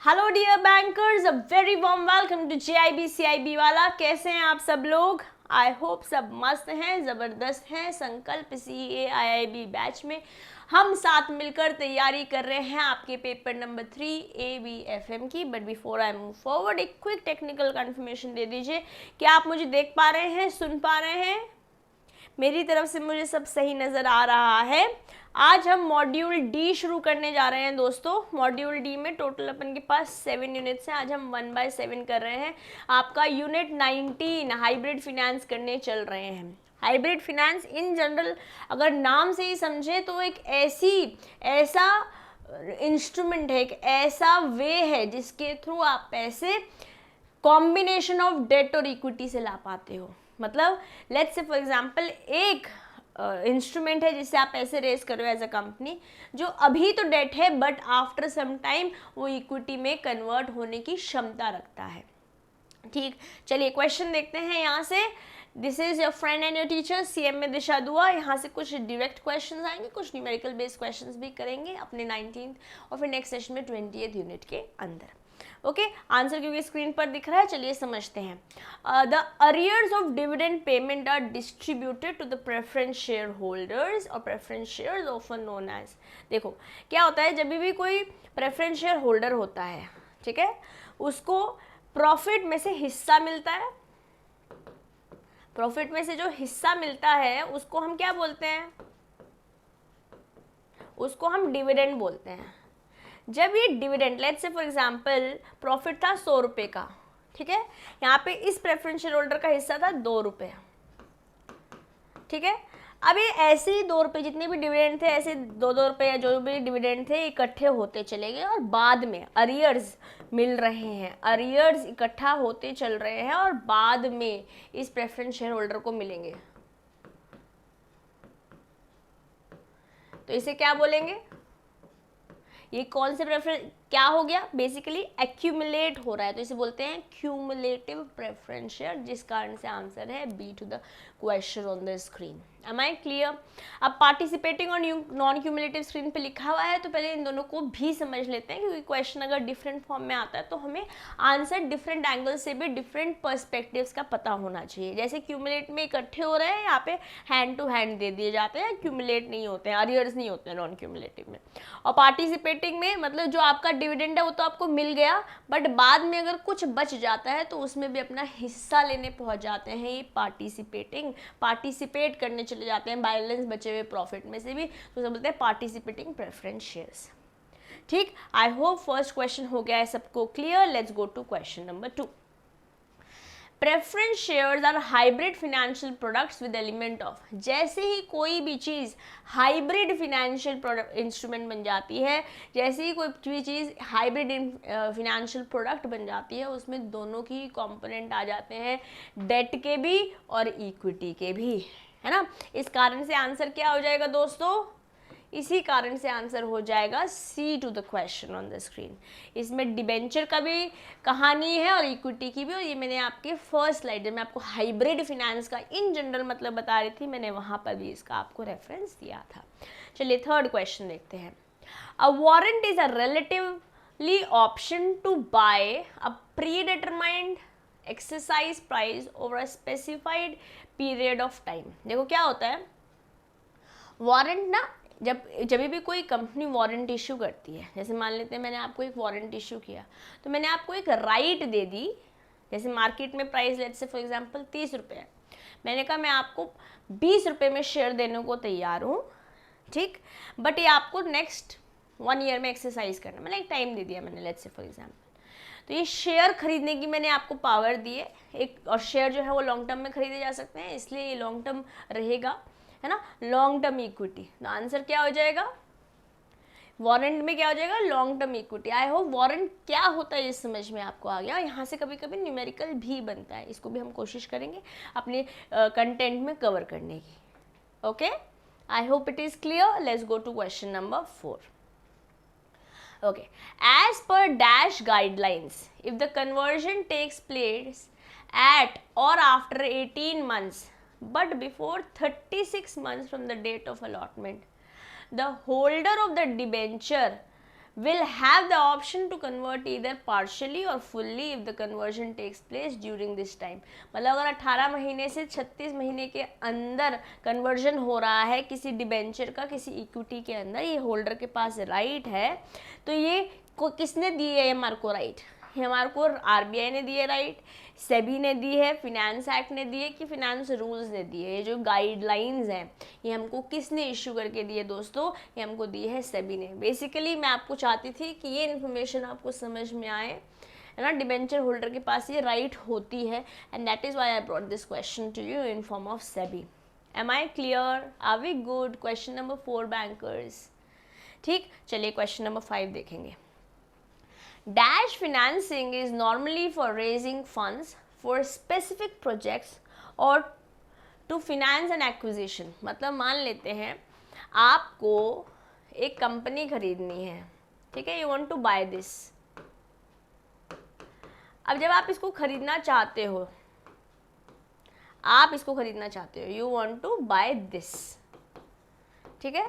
Hello dear bankers, a very warm welcome to JIB CIB वाला। कैसे हैं आप सब लोग? आई होप सब मस्त हैं, ज़बरदस्त हैं। संकल्प CA IIB बैच में हम साथ मिलकर तैयारी कर रहे हैं आपके पेपर नंबर 3 ABFM की। But before I move forward, एक क्विक टेक्निकल कंफर्मेशन दे दीजिए कि आप मुझे देख पा रहे हैं, सुन पा रहे हैं। मेरी तरफ से मुझे सब सही नज़र आ रहा है। आज हम मॉड्यूल डी शुरू करने जा रहे हैं दोस्तों। मॉड्यूल डी में टोटल अपन के पास 7 यूनिट्स हैं। आज हम 1/7 कर रहे हैं। आपका यूनिट 19 हाइब्रिड फिनेंस करने चल रहे हैं। हाइब्रिड फिनेंस इन जनरल अगर नाम से ही समझे तो एक ऐसा इंस्ट्रूमेंट है, एक ऐसा वे है जिसके थ्रू आप पैसे कॉम्बिनेशन ऑफ डेट और इक्विटी से ला पाते हो। मतलब लेट्स से फॉर एग्जांपल एक इंस्ट्रूमेंट है जिससे आप पैसे रेज करो एज अ कंपनी, जो अभी तो डेट है बट आफ्टर सम टाइम वो इक्विटी में कन्वर्ट होने की क्षमता रखता है। ठीक, चलिए क्वेश्चन देखते हैं यहाँ से। This is your friend and your teacher CM में दिशा दुआ। यहाँ से कुछ डायरेक्ट क्वेश्चंस आएंगे, कुछ न्यूमेरिकल बेस्ड क्वेश्चंस भी करेंगे अपने 19th और फिर नेक्स्ट सेशन में 20th यूनिट के अंदर। ओके, आंसर क्योंकि स्क्रीन पर दिख रहा है, चलिए समझते हैं। The arrears of dividend payment are distributed to the preference share holders और preference shares often known as. देखो क्या होता है, जब भी कोई प्रेफरेंस शेयर होल्डर होता है, ठीक है, उसको प्रॉफिट में से हिस्सा मिलता है। प्रॉफिट में से जो हिस्सा मिलता है उसको हम क्या बोलते हैं? उसको हम डिविडेंड बोलते हैं। जब ये dividend, let's say for example profit था 100 रुपये का, ठीक है, यहाँ पे इस प्रेफरेंस शेयर होल्डर का हिस्सा था 2 रुपये, ठीक है। अब ये ऐसे ही 2 रुपये जितने भी डिविडेंड थे, ऐसे 2-2 रुपये या जो भी डिविडेंड थे इकट्ठे होते चले गए और बाद में अरियर्स मिल रहे हैं, अरियर्स इकट्ठा होते चल रहे हैं और बाद में इस प्रेफरेंस शेयर होल्डर को मिलेंगे। तो इसे क्या बोलेंगे? ये कौन से प्रेफरेंस क्या हो गया? बेसिकली एक्यूमुलेट हो रहा है, तो इसे बोलते हैं क्यूमुलेटिव प्रेफरेंस शेयर, जिस कारण से आंसर है B to the question on the screen. Am I clear? अब पार्टिसिपेटिंग और नॉन क्यूमुलेटिव स्क्रीन पे लिखा हुआ है, तो पहले इन दोनों को भी समझ लेते हैं, क्योंकि क्वेश्चन अगर डिफरेंट फॉर्म में आता है तो हमें आंसर डिफरेंट एंगल से भी डिफरेंट पर्सपेक्टिव्स का पता होना चाहिए। जैसे क्यूमुलेट में इकट्ठे हो रहे हैं, यहाँ पे हैंड टू हैंड दे दिए जाते हैं, क्यूमुलेट नहीं होते हैं, अरियर्स नहीं होते हैं नॉन क्यूमुलेटिव में। और पार्टिसिपेटिंग में मतलब जो आपका डिविडेंड है वो तो आपको मिल गया, बट बाद में अगर कुछ बच जाता है तो उसमें भी अपना हिस्सा लेने पहुंच जाते हैं ये पार्टिसिपेट करने चले जाते हैं बैलेंस बचे हुए प्रॉफिट में से भी, तो बोलते हैं पार्टिसिपेटिंग प्रेफरेंस शेयर्स। ठीक, आई होप फर्स्ट क्वेश्चन हो गया है सबको clear. Let's go to question number 2। Preference shares are hybrid financial products with element of. जैसे ही कोई भी चीज़ हाइब्रिड फिनेंशियल प्रोडक्ट इंस्ट्रूमेंट बन जाती है, जैसे ही कोई भी चीज़ हाइब्रिड फिनेंशियल प्रोडक्ट बन जाती है, उसमें दोनों की कंपोनेंट आ जाते हैं, डेट के भी और इक्विटी के भी, है ना। इस कारण से आंसर क्या हो जाएगा दोस्तों? इसी कारण से आंसर हो जाएगा C to the question on the screen. इसमें डिबेंचर का भी कहानी है और इक्विटी की भी, और ये मैंने आपके फर्स्ट स्लाइड में आपको हाइब्रिड फिनेंस का इन जनरल मतलब बता रही थी, मैंने वहाँ पर भी इसका आपको रेफरेंस दिया था। चलिए थर्ड क्वेश्चन देखते हैं। A warrant is a relatively option to buy a pre determined exercise price over a specified period of time. देखो क्या होता है, वारंट ना, जब भी कोई कंपनी वारंट इशू करती है, जैसे मान लेते हैं मैंने आपको एक वारंट इशू किया, तो मैंने आपको एक राइट दे दी। जैसे मार्केट में price let's say for example 30 रुपये है, मैंने कहा मैं आपको 20 रुपये में शेयर देने को तैयार हूँ, ठीक, बट ये आपको नेक्स्ट 1 ईयर में एक्सरसाइज करना, मैंने एक टाइम दे दिया मैंने लेट्स से फॉर एग्जाम्पल। तो ये शेयर खरीदने की मैंने आपको पावर दी है एक, और शेयर जो है वो लॉन्ग टर्म में खरीदे जा सकते हैं, इसलिए ये लॉन्ग टर्म रहेगा, है ना, लॉन्ग टर्म इक्विटी। तो आंसर क्या हो जाएगा? वारंट में क्या हो जाएगा? Long term equity. I hope warrant क्या होता है ये समझ में आपको आ गया। यहाँ से कभी कभी न्यूमेरिकल भी बनता है, इसको भी हम कोशिश करेंगे अपने कंटेंट में कवर करने की। Okay, I hope it is clear. Let's go to question number 4. Okay, as per dash guidelines, if the conversion takes place at or after 18 months but before 36 months from the date of allotment, the holder of the debenture will have the option to convert either partially or fully if the conversion takes place during this time। मतलब अगर 18 महीने से 36 महीने के अंदर conversion हो रहा है किसी डिबेंचर का किसी इक्विटी के अंदर, ये होल्डर के पास राइट है, तो ये किसने दी है हमारे को राइट? हमारे को आरबीआई ने दी है राइट, सेबी ने दी है, फिनेंस एक्ट ने दी है कि फिनेंस रूल्स ने दी है। ये जो गाइडलाइंस हैं ये हमको किसने इशू करके दी है दोस्तों? ये हमको दी है सेबी ने। बेसिकली मैं आपको चाहती थी कि ये इन्फॉर्मेशन आपको समझ में आए, है ना। डिबेंचर होल्डर के पास ये राइट होती है, and that is why I brought this question to you in form of SEBI. Am I clear? Are we good? Question number 4 bankers. ठीक, चलिए क्वेश्चन नंबर 5 देखेंगे। Dash financing is normally for raising funds for specific projects or to finance an acquisition। मतलब मान लेते हैं आपको एक company खरीदनी है, ठीक है, you want to buy this। अब जब आप इसको खरीदना चाहते हो, you want to buy this, ठीक है।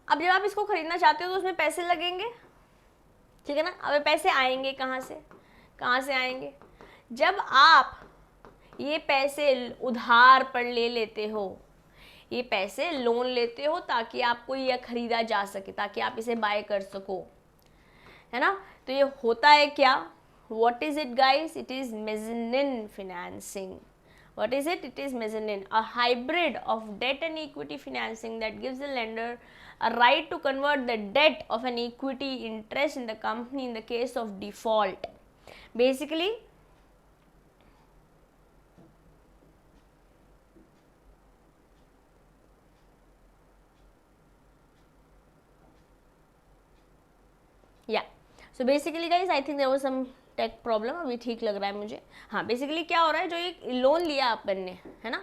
अब जब आप इसको खरीदना चाहते हो तो उसमें पैसे लगेंगे, ठीक है ना। अब पैसे आएंगे कहाँ से आएंगे? जब आप ये पैसे उधार पर ले लेते हो, ये पैसे लोन लेते हो ताकि आपको ये खरीदा जा सके, ताकि आप इसे बाय कर सको, है ना। तो ये होता है क्या? What is it guys? It is mezzanine financing। What is it? It is mezzanine, a hybrid of debt and equity financing that gives the lender a right to convert the debt of an equity interest in the company in the case of default। Basically so basically guys I think there was some tech problem, अभी ठीक लग रहा है मुझे। हाँ, basically क्या हो रहा है, जो ये लोन लिया अपन ने, है ना,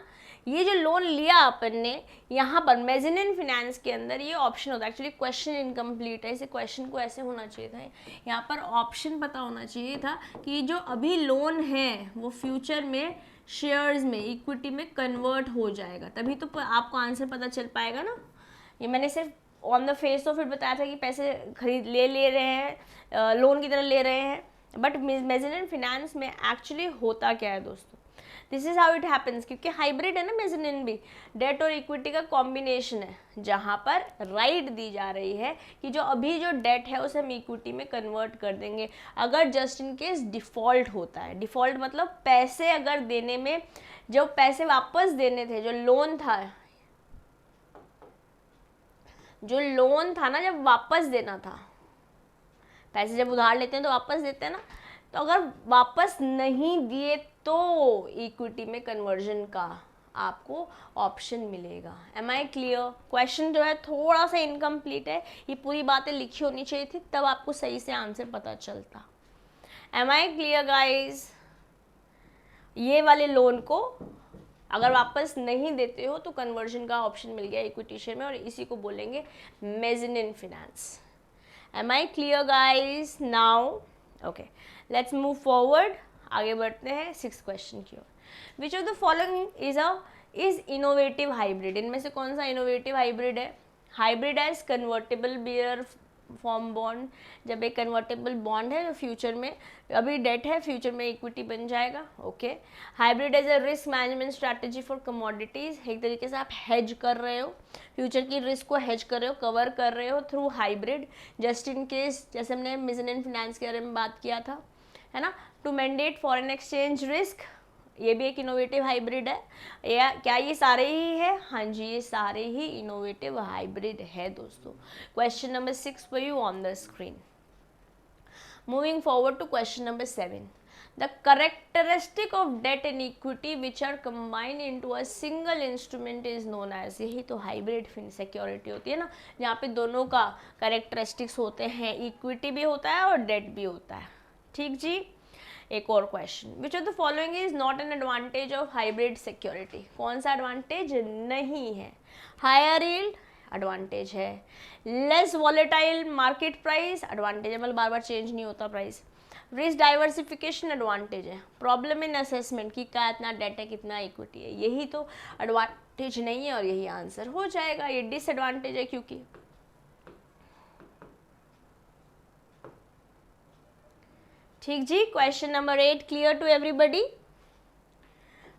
ये जो लोन लिया अपन ने, यहाँ पर मेज़ानिन फिनेंस के अंदर ये ऑप्शन होता है। एक्चुअली क्वेश्चन इनकम्प्लीट है, इसे क्वेश्चन को ऐसे होना चाहिए था, यहाँ पर ऑप्शन पता होना चाहिए था कि जो अभी लोन है वो फ्यूचर में शेयर्स में, इक्विटी में कन्वर्ट हो जाएगा, तभी तो आपको आंसर पता चल पाएगा ना। ये मैंने सिर्फ on the face of it बताया था कि पैसे खरीद ले रहे हैं, लोन की तरह ले रहे हैं, बट मेज़ानिन फिनेंस में एक्चुअली होता क्या है दोस्तों? This is how it happens, क्योंकि हाइब्रिड है ना मेज़ानिन भी, डेट और इक्विटी का कॉम्बिनेशन है, जहाँ पर राइट दी जा रही है कि जो अभी जो डेट है उसे हम इक्विटी में कन्वर्ट कर देंगे अगर जस्ट इन केस डिफ़ॉल्ट होता है। डिफ़ॉल्ट मतलब पैसे अगर देने में, जो पैसे वापस देने थे, जो लोन था ना, जब वापस देना था, पैसे जब उधार लेते हैं तो वापस देते हैं ना, तो अगर वापस नहीं दिए तो इक्विटी में कन्वर्जन का आपको ऑप्शन मिलेगा। M I clear? क्वेश्चन जो है थोड़ा सा इनकम्प्लीट है, ये पूरी बातें लिखी होनी चाहिए थी, तब आपको सही से आंसर पता चलता। Am I clear guys? ये वाले लोन को अगर वापस नहीं देते हो तो कन्वर्जन का ऑप्शन मिल गया इक्विटी शेयर में, और इसी को बोलेंगे मेज़ानिन finance. Am I clear guys now? Okay, let's move forward। आगे बढ़ते हैं 6th क्वेश्चन की ओर। Which of the following is innovative hybrid? इनमें से कौन सा इनोवेटिव हाइब्रिड है? Hybrid as convertible bearer form bond, जब एक कन्वर्टेबल बॉन्ड है जो फ्यूचर में, अभी डेट है, फ्यूचर में इक्विटी बन जाएगा। Okay. Hybrid as a risk management strategy for commodities, एक तरीके से आप हेज कर रहे हो, फ्यूचर की रिस्क को हेज कर रहे हो, कवर कर रहे हो through hybrid, just in case, जैसे हमने मेज़ानिन फिनेंस के बारे में बात किया था, है ना। To mandate foreign exchange risk, ये भी एक इनोवेटिव हाइब्रिड है। या क्या ये सारे ही है? हाँ जी, ये सारे ही इनोवेटिव हाइब्रिड है दोस्तों। Question number 6 for you on the screen. Moving forward to question number 7। The characteristic of debt and equity which are combined into a single instrument is known as, यही तो हाइब्रिड सिक्योरिटी होती है ना, जहाँ पे दोनों का करेक्टरिस्टिक्स होते हैं, इक्विटी भी होता है और डेट भी होता है। ठीक जी। एक और question, which of the following is not an advantage of hybrid security? कौन सा एडवांटेज नहीं है? हायर यील्ड एडवांटेज है, less volatile market price advantage है, मतलब बार बार चेंज नहीं होता प्राइस, रिस्क डाइवर्सिफिकेशन एडवांटेज है, प्रॉब्लम इन असेसमेंट कि क्या इतना डेट है कितना इक्विटी है, यही तो एडवांटेज नहीं है और यही आंसर हो जाएगा। ये डिसएडवांटेज है क्योंकि ठीक जी, question number 8 clear to everybody?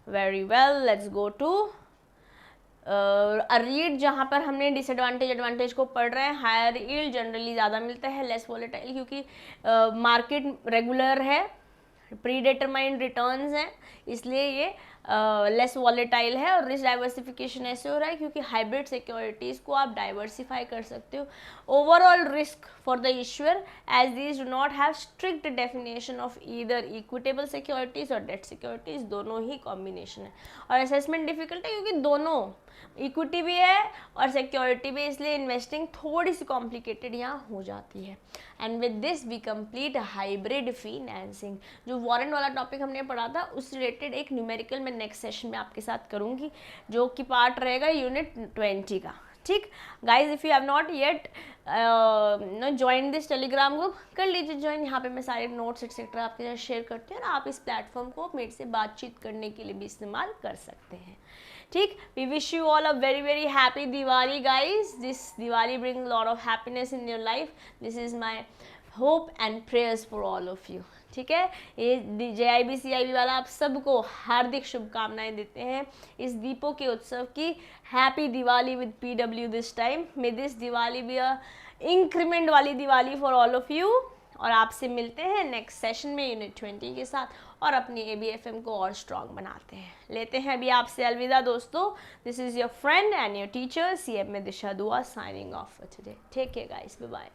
Very well, let's go to read, जहाँ पर हमने डिसएडवांटेज एडवांटेज को पढ़ रहे हैं। हायर यील्ड जनरली ज़्यादा मिलता है, लेस वॉलेटाइल, क्योंकि मार्केट रेगुलर है, प्री डिटरमाइंड रिटर्न्स हैं, इसलिए ये लेस वॉलेटाइल है। और रिस्क डाइवर्सिफिकेशन ऐसे हो रहा है क्योंकि हाइब्रिड सिक्योरिटीज़ को आप डाइवर्सिफाई कर सकते हो। Overall risk for the issuer as these do not have strict definition of either equitable securities और डेट सिक्योरिटीज़, दोनों ही कॉम्बिनेशन है। और असेसमेंट डिफिकल्ट है क्योंकि दोनों इक्विटी भी है और सिक्योरिटी भी, इसलिए इन्वेस्टिंग थोड़ी सी कॉम्प्लिकेटेड यहाँ हो जाती है। And with this we complete hybrid financing. जो वारंट वाला टॉपिक हमने पढ़ा था उस रिलेटेड एक न्यूमेरिकल मैं नेक्स्ट सेशन में आपके साथ करूँगी, जो कि पार्ट रहेगा यूनिट 20 का। ठीक guys, if you have not yet join this Telegram group, कर लीजिए ज्वाइन। यहाँ पे मैं सारे नोट्स एक्सेट्रा आपके साथ शेयर करती हूँ और आप इस प्लेटफॉर्म को मेरे से बातचीत करने के लिए भी इस्तेमाल कर सकते हैं। ठीक, we wish you all a very very happy Diwali guys. This Diwali bring lot of happiness in your life. This is my hope and prayers for all of you. ठीक है, ये JIB CIB वाला आप सबको हार्दिक शुभकामनाएं देते हैं इस दीपों के उत्सव की। Happy Diwali with PW this time. May this Diwali be a increment वाली Diwali for all of you. और आपसे मिलते हैं नेक्स्ट सेशन में यूनिट 20 के साथ और अपनी ABFM को और स्ट्रॉन्ग बनाते हैं। लेते हैं अभी आपसे अलविदा दोस्तों। This is your friend and your teacher CM में Disha Dua signing off for today. Take care guys, bye bye.